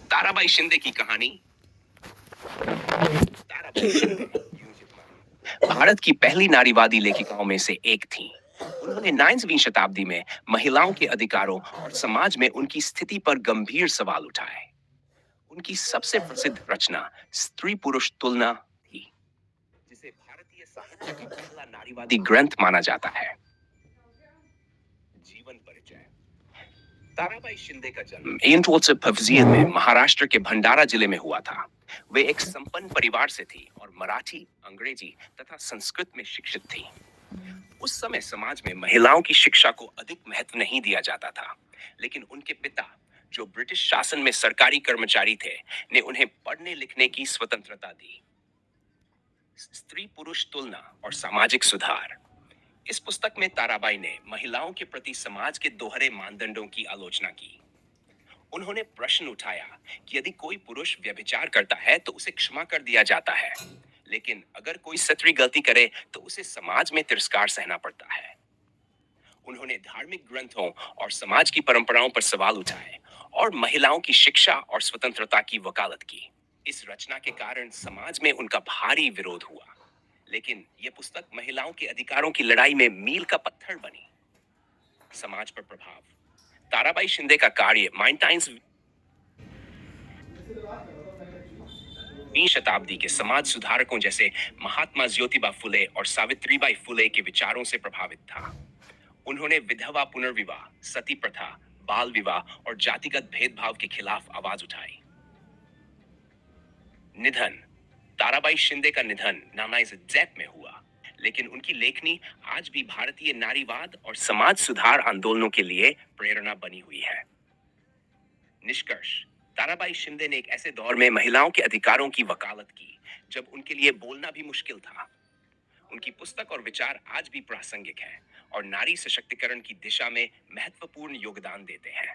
ताराबाई शिंदे की कहानी। ताराबाई शिंदे भारत की पहली नारीवादी लेखिकाओं में से एक थीं। उन्होंने 9वीं शताब्दी में महिलाओं के अधिकारों और समाज में उनकी स्थिति पर गंभीर सवाल उठाए। उनकी सबसे प्रसिद्ध रचना स्त्री पुरुष तुलना थी, जिसे भारतीय साहित्य का पहला नारीवादी ग्रंथ माना जाता है। जीवन परिचय। ताराबाई शिंदे का जन्म एंटवोत्सव पवजियन में महाराष्ट्र के भंडारा जिले में हुआ था। वे एक संपन्न परिवार से थी और मराठी, अंग्रेजी तथा संस्कृत में शिक्षित थी। उस समय समाज में महिलाओं की शिक्षा को अधिक महत्व नहीं दिया जाता था, लेकिन उनके पिता, जो ब्रिटिश शासन में सरकारी कर्मचारी थे, ने उन्हें पढ़ने लिखने की स्वतंत्रता दी। स्त्री पुरुष तुलना और सामाजिक सुधार। इस पुस्तक में ताराबाई ने महिलाओं के प्रति समाज के दोहरे मानदंडों की आलोचना की। उन्होंने प्रश्न उठाया कि यदि कोई पुरुष व्यभिचार करता है तो उसे क्षमा कर दिया जाता है, लेकिन अगर कोई स्त्री गलती करे तो उसे समाज में तिरस्कार सहना पड़ता है। उन्होंने धार्मिक ग्रंथों और समाज की परंपराओं पर सवाल उठाए और महिलाओं की शिक्षा और स्वतंत्रता की वकालत की। इस रचना के कारण समाज में उनका भारी विरोध हुआ, लेकिन यह पुस्तक महिलाओं के अधिकारों की लड़ाई में मील का पत्थर बनी। समाज पर प्रभाव। ताराबाई शिंदे का कार्य 19वीं शताब्दी के समाज सुधारकों जैसे महात्मा ज्योतिबा फुले और सावित्रीबाई फुले के विचारों से प्रभावित था। उन्होंने विधवा पुनर्विवाह, सती प्रथा, बाल विवाह और जातिगत भेदभाव के खिलाफ आवाज उठाई। निधन। ताराबाई शिंदे का निधन 1998 में हुआ, लेकिन उनकी लेखनी आज भी भारतीय नारीवाद और समाज सुधार आंदोलनों के लिए प्रेरणा बनी हुई है। निष्कर्ष। ताराबाई शिंदे ने एक ऐसे दौर में महिलाओं के अधिकारों की वकालत की जब उनके लिए बोलना भी मुश्किल था। उनकी पुस्तक और विचार आज भी प्रासंगिक हैं और नारी सशक्तिकरण की दिशा में महत्वपूर्ण योगदान देते हैं।